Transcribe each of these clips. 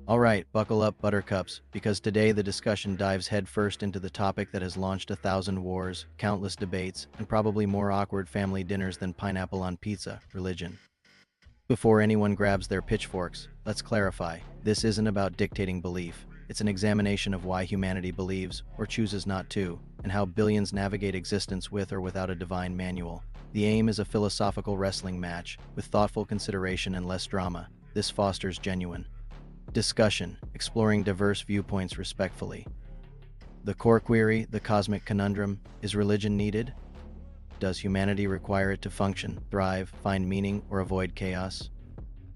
Alright, buckle up, buttercups, because today the discussion dives headfirst into the topic that has launched 1,000 wars, countless debates, and probably more awkward family dinners than pineapple on pizza: religion. Before anyone grabs their pitchforks, let's clarify: this isn't about dictating belief. It's an examination of why humanity believes, or chooses not to, and how billions navigate existence with or without a divine manual. The aim is a philosophical wrestling match, with thoughtful consideration and less drama. This fosters genuine discussion, exploring diverse viewpoints respectfully. The core query, the cosmic conundrum: is religion needed? Does humanity require it to function, thrive, find meaning, or avoid chaos?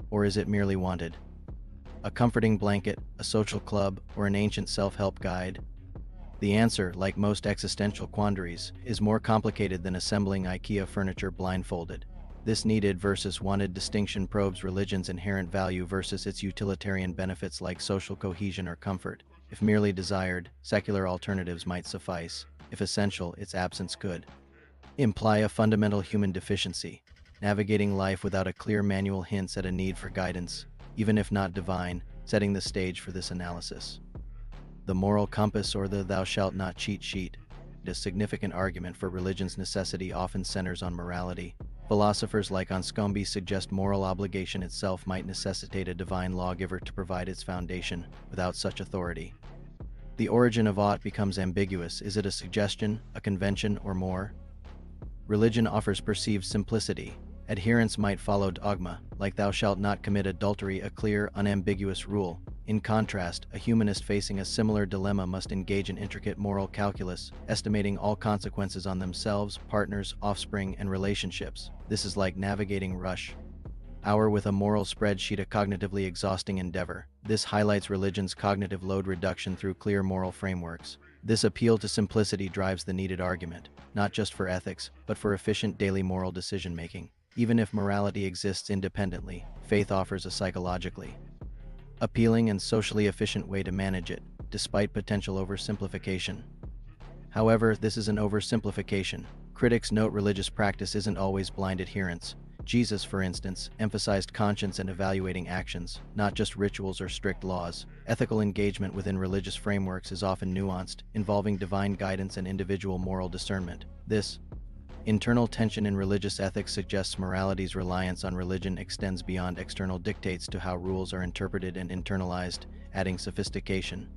Or is it merely wanted? A comforting blanket, a social club, or an ancient self-help guide? The answer, like most existential quandaries, is more complicated than assembling IKEA furniture blindfolded. This needed versus wanted distinction probes religion's inherent value versus its utilitarian benefits like social cohesion or comfort. If merely desired, secular alternatives might suffice. If essential, its absence could imply a fundamental human deficiency. Navigating life without a clear manual hints at a need for guidance, even if not divine, setting the stage for this analysis. The moral compass, or the thou shalt not cheat sheet. A significant argument for religion's necessity often centers on morality. Philosophers like Anscombe suggest moral obligation itself might necessitate a divine lawgiver to provide its foundation. Without such authority, the origin of ought becomes ambiguous. Is it a suggestion, a convention, or more? Religion offers perceived simplicity. Adherence might follow dogma, like thou shalt not commit adultery, a clear, unambiguous rule. In contrast, a humanist facing a similar dilemma must engage in intricate moral calculus, estimating all consequences on themselves, partners, offspring, and relationships. This is like navigating rush hour with a moral spreadsheet, a cognitively exhausting endeavor. This highlights religion's cognitive load reduction through clear moral frameworks. This appeal to simplicity drives the needed argument, not just for ethics, but for efficient daily moral decision-making. Even if morality exists independently, faith offers a psychologically appealing and socially efficient way to manage it, despite potential oversimplification. However, this is an oversimplification. Critics note religious practice isn't always blind adherence. Jesus, for instance, emphasized conscience and evaluating actions, not just rituals or strict laws. Ethical engagement within religious frameworks is often nuanced, involving divine guidance and individual moral discernment. This internal tension in religious ethics suggests morality's reliance on religion extends beyond external dictates to how rules are interpreted and internalized, adding sophistication.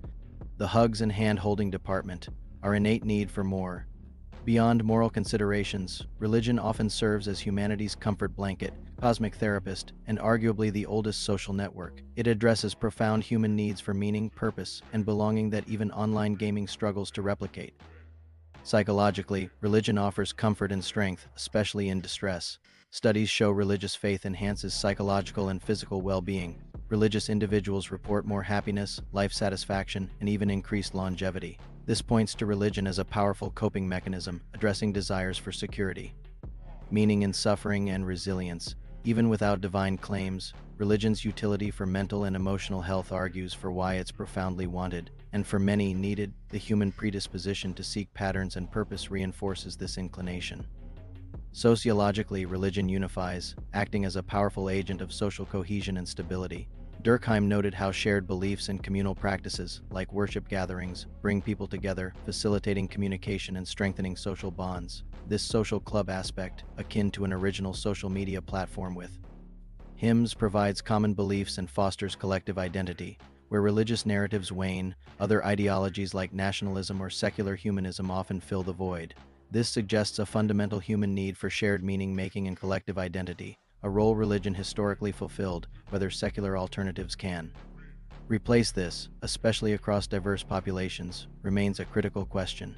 The hugs and hand-holding department, our innate need for more. Beyond moral considerations, religion often serves as humanity's comfort blanket, cosmic therapist, and arguably the oldest social network. It addresses profound human needs for meaning, purpose, and belonging that even online gaming struggles to replicate. Psychologically, religion offers comfort and strength, especially in distress. Studies show religious faith enhances psychological and physical well-being. Religious individuals report more happiness, life satisfaction, and even increased longevity. This points to religion as a powerful coping mechanism, addressing desires for security, meaning in suffering, and resilience. Even without divine claims, religion's utility for mental and emotional health argues for why it's profoundly wanted, and for many needed. The human predisposition to seek patterns and purpose reinforces this inclination. Sociologically, religion unifies, acting as a powerful agent of social cohesion and stability. Durkheim noted how shared beliefs and communal practices, like worship gatherings, bring people together, facilitating communication and strengthening social bonds. This social club aspect, akin to an original social media platform with hymns, provides common beliefs and fosters collective identity. Where religious narratives wane, other ideologies like nationalism or secular humanism often fill the void. This suggests a fundamental human need for shared meaning-making and collective identity, a role religion historically fulfilled, whether secular alternatives can replace this, especially across diverse populations, remains a critical question.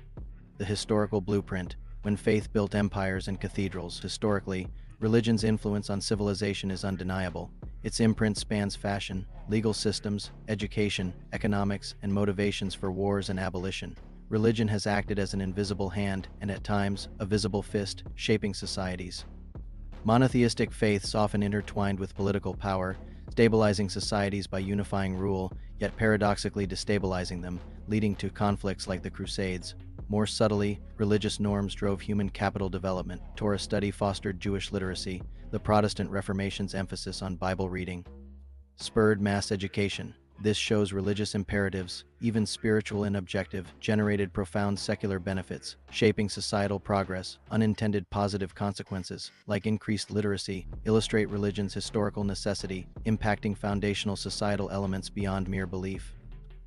The historical blueprint: when faith built empires and cathedrals, historically, religion's influence on civilization is undeniable. Its imprint spans fashion, legal systems, education, economics, and motivations for wars and abolition. Religion has acted as an invisible hand, and at times, a visible fist, shaping societies. Monotheistic faiths often intertwined with political power, stabilizing societies by unifying rule, yet paradoxically destabilizing them, leading to conflicts like the Crusades. More subtly, religious norms drove human capital development. Torah study fostered Jewish literacy. The Protestant Reformation's emphasis on Bible reading spurred mass education. This shows religious imperatives, even spiritual and objective, generated profound secular benefits, shaping societal progress. Unintended positive consequences, like increased literacy, illustrate religion's historical necessity, impacting foundational societal elements beyond mere belief.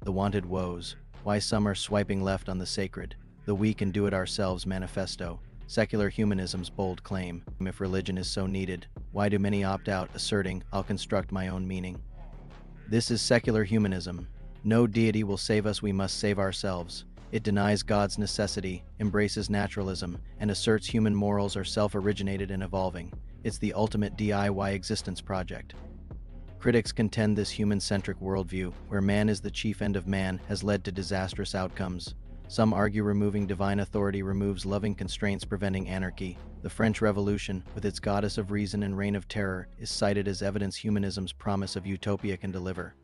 The wanted woes. Why some are swiping left on the sacred. The we can do it ourselves manifesto. Secular humanism's bold claim. If religion is so needed, why do many opt out, asserting, I'll construct my own meaning? This is secular humanism. No deity will save us, we must save ourselves. It denies God's necessity, embraces naturalism, and asserts human morals are self-originated and evolving. It's the ultimate DIY existence project. Critics contend this human-centric worldview, where man is the chief end of man, has led to disastrous outcomes. Some argue removing divine authority removes loving constraints, preventing anarchy. The French Revolution, with its goddess of reason and reign of terror, is cited as evidence humanism's promise of utopia can deliver.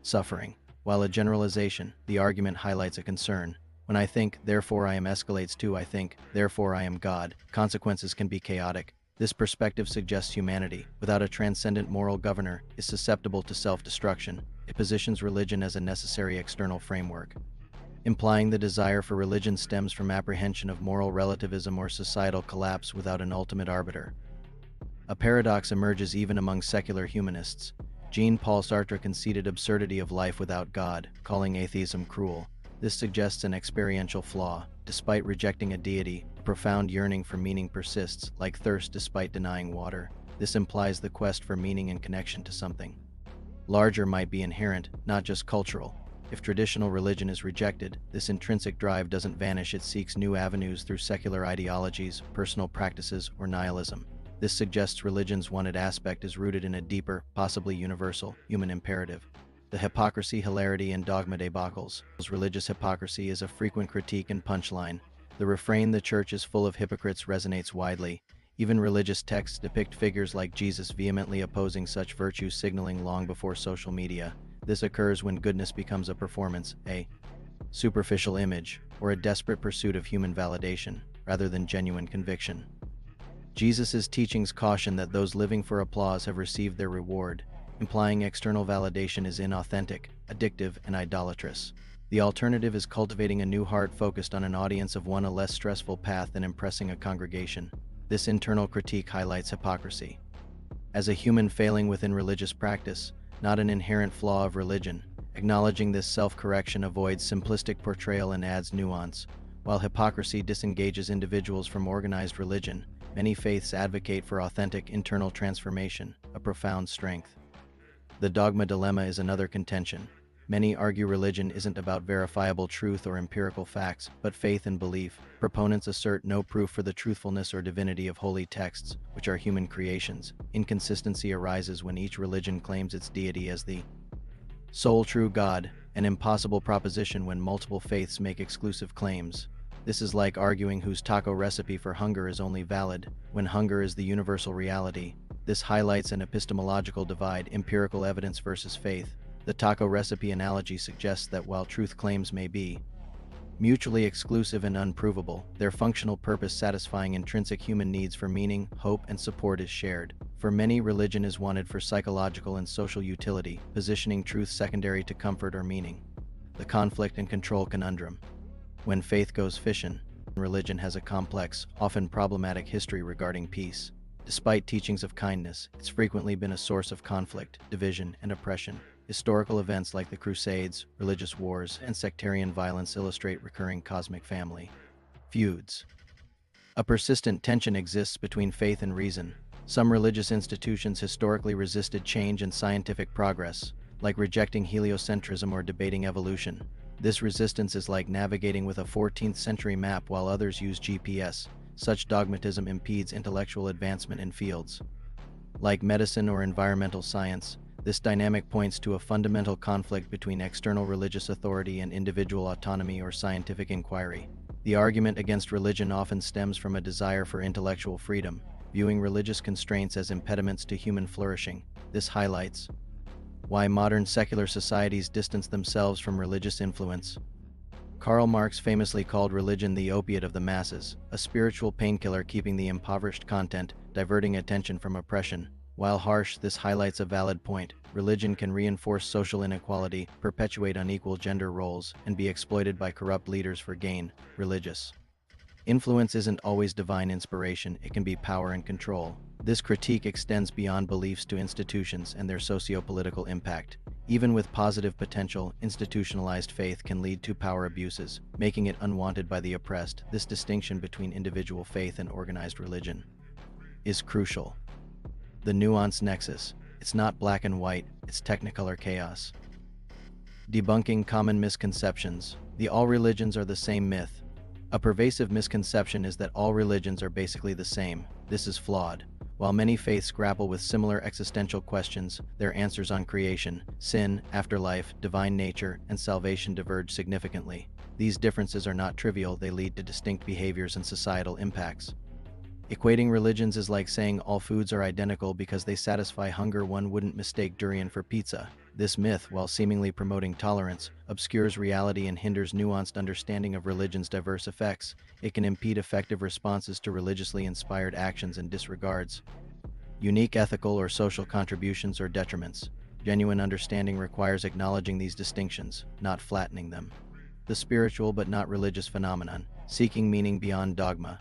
Suffering. While a generalization, the argument highlights a concern. When I think, therefore I am escalates to I think, therefore I am God, consequences can be chaotic. This perspective suggests humanity, without a transcendent moral governor, is susceptible to self-destruction. It positions religion as a necessary external framework, implying the desire for religion stems from apprehension of moral relativism or societal collapse without an ultimate arbiter. A paradox emerges even among secular humanists. Jean-Paul Sartre conceded absurdity of life without God, calling atheism cruel. This suggests an experiential flaw. Despite rejecting a deity, a profound yearning for meaning persists, like thirst despite denying water. This implies the quest for meaning and connection to something larger might be inherent, not just cultural. If traditional religion is rejected, this intrinsic drive doesn't vanish, it seeks new avenues through secular ideologies, personal practices, or nihilism. This suggests religion's wanted aspect is rooted in a deeper, possibly universal, human imperative. The hypocrisy, hilarity, and dogma debacles. Religious hypocrisy is a frequent critique and punchline. The refrain, "the church is full of hypocrites," resonates widely. Even religious texts depict figures like Jesus vehemently opposing such virtue signaling long before social media. This occurs when goodness becomes a performance, a superficial image, or a desperate pursuit of human validation, rather than genuine conviction. Jesus' teachings caution that those living for applause have received their reward, implying external validation is inauthentic, addictive, and idolatrous. The alternative is cultivating a new heart focused on an audience of one, a less stressful path than impressing a congregation. This internal critique highlights hypocrisy as a human failing within religious practice, not an inherent flaw of religion. Acknowledging this self-correction avoids simplistic portrayal and adds nuance. While hypocrisy disengages individuals from organized religion, many faiths advocate for authentic internal transformation, a profound strength. The dogma dilemma is another contention. Many argue religion isn't about verifiable truth or empirical facts, but faith and belief. Proponents assert no proof for the truthfulness or divinity of holy texts, which are human creations. Inconsistency arises when each religion claims its deity as the sole true God, an impossible proposition when multiple faiths make exclusive claims. This is like arguing whose taco recipe for hunger is only valid, when hunger is the universal reality. This highlights an epistemological divide, empirical evidence versus faith. The taco recipe analogy suggests that while truth claims may be mutually exclusive and unprovable, their functional purpose satisfying intrinsic human needs for meaning, hope, and support is shared. For many, religion is wanted for psychological and social utility, positioning truth secondary to comfort or meaning. The conflict and control conundrum. When faith goes fishing, religion has a complex, often problematic history regarding peace. Despite teachings of kindness, it's frequently been a source of conflict, division, and oppression. Historical events like the Crusades, religious wars, and sectarian violence illustrate recurring cosmic family feuds. A persistent tension exists between faith and reason. Some religious institutions historically resisted change and scientific progress, like rejecting heliocentrism or debating evolution. This resistance is like navigating with a 14th century map while others use GPS. Such dogmatism impedes intellectual advancement in fields like medicine or environmental science. This dynamic points to a fundamental conflict between external religious authority and individual autonomy or scientific inquiry. The argument against religion often stems from a desire for intellectual freedom, viewing religious constraints as impediments to human flourishing. This highlights why modern secular societies distance themselves from religious influence. Karl Marx famously called religion the opiate of the masses, a spiritual painkiller keeping the impoverished content, diverting attention from oppression. While harsh, this highlights a valid point. Religion can reinforce social inequality, perpetuate unequal gender roles, and be exploited by corrupt leaders for gain. Religious influence isn't always divine inspiration, it can be power and control. This critique extends beyond beliefs to institutions and their socio-political impact. Even with positive potential, institutionalized faith can lead to power abuses, making it unwanted by the oppressed. This distinction between individual faith and organized religion is crucial. The nuance nexus. It's not black and white, it's technicolor chaos. Debunking common misconceptions. The all religions are the same myth. A pervasive misconception is that all religions are basically the same. This is flawed. While many faiths grapple with similar existential questions, their answers on creation, sin, afterlife, divine nature, and salvation diverge significantly. These differences are not trivial, they lead to distinct behaviors and societal impacts. Equating religions is like saying all foods are identical because they satisfy hunger. One wouldn't mistake durian for pizza. This myth, while seemingly promoting tolerance, obscures reality and hinders nuanced understanding of religion's diverse effects. It can impede effective responses to religiously inspired actions and disregards unique ethical or social contributions or detriments. Genuine understanding requires acknowledging these distinctions, not flattening them. The spiritual but not religious phenomenon, seeking meaning beyond dogma.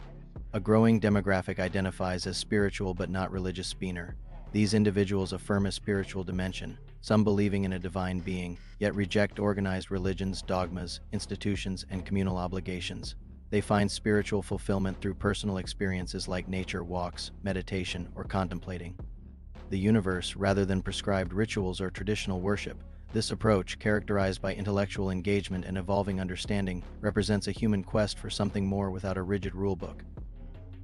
A growing demographic identifies as spiritual but not religious spinner. These individuals affirm a spiritual dimension, some believing in a divine being, yet reject organized religions, dogmas, institutions, and communal obligations. They find spiritual fulfillment through personal experiences like nature walks, meditation, or contemplating the universe rather than prescribed rituals or traditional worship. This approach, characterized by intellectual engagement and evolving understanding, represents a human quest for something more without a rigid rulebook.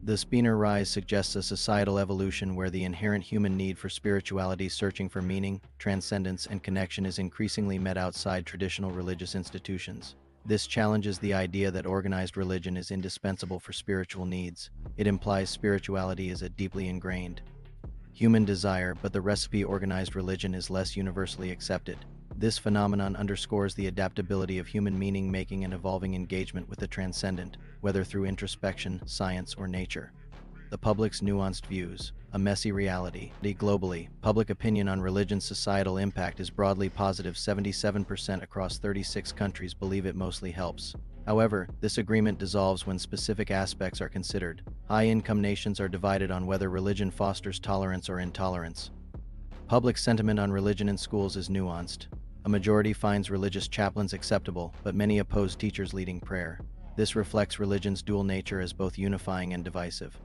The Spinner rise suggests a societal evolution where the inherent human need for spirituality, searching for meaning, transcendence, and connection is increasingly met outside traditional religious institutions. This challenges the idea that organized religion is indispensable for spiritual needs. It implies spirituality is a deeply ingrained human desire, but the recipe organized religion is less universally accepted. This phenomenon underscores the adaptability of human meaning-making and evolving engagement with the transcendent, whether through introspection, science, or nature. The public's nuanced views. A messy reality. Globally, public opinion on religion's societal impact is broadly positive. 77% across 36 countries believe it mostly helps. However, this agreement dissolves when specific aspects are considered. High-income nations are divided on whether religion fosters tolerance or intolerance. Public sentiment on religion in schools is nuanced. A majority finds religious chaplains acceptable, but many oppose teachers leading prayer. This reflects religion's dual nature as both unifying and divisive.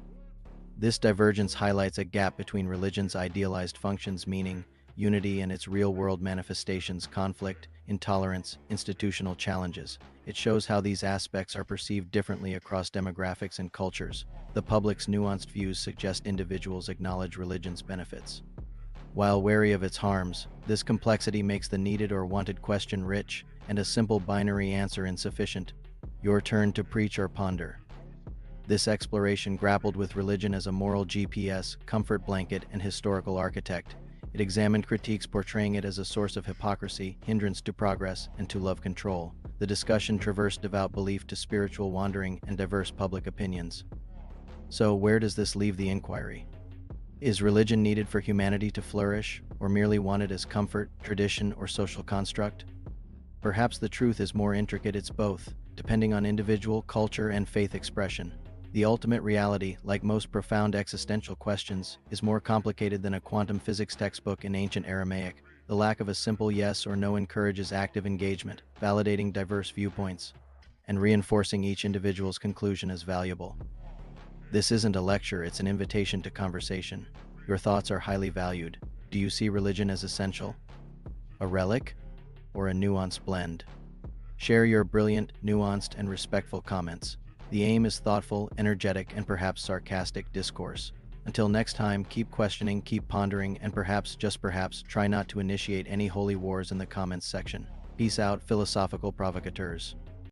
This divergence highlights a gap between religion's idealized functions, meaning, unity, and its real-world manifestations, conflict, intolerance, institutional challenges. It shows how these aspects are perceived differently across demographics and cultures. The public's nuanced views suggest individuals acknowledge religion's benefits, while wary of its harms. This complexity makes the needed or wanted question rich, and a simple binary answer insufficient. Your turn to preach or ponder. This exploration grappled with religion as a moral GPS, comfort blanket, and historical architect. It examined critiques portraying it as a source of hypocrisy, hindrance to progress, and to love control. The discussion traversed devout belief to spiritual wandering and diverse public opinions. So, where does this leave the inquiry? Is religion needed for humanity to flourish, or merely wanted as comfort, tradition, or social construct? Perhaps the truth is more intricate. It's both, depending on individual, culture, and faith expression. The ultimate reality, like most profound existential questions, is more complicated than a quantum physics textbook in ancient Aramaic. The lack of a simple yes or no encourages active engagement, validating diverse viewpoints, and reinforcing each individual's conclusion as valuable. This isn't a lecture, it's an invitation to conversation. Your thoughts are highly valued. Do you see religion as essential, a relic, or a nuanced blend? Share your brilliant, nuanced, and respectful comments. The aim is thoughtful, energetic, and perhaps sarcastic discourse. Until next time, keep questioning, keep pondering, and perhaps, just perhaps, try not to initiate any holy wars in the comments section. Peace out, philosophical provocateurs.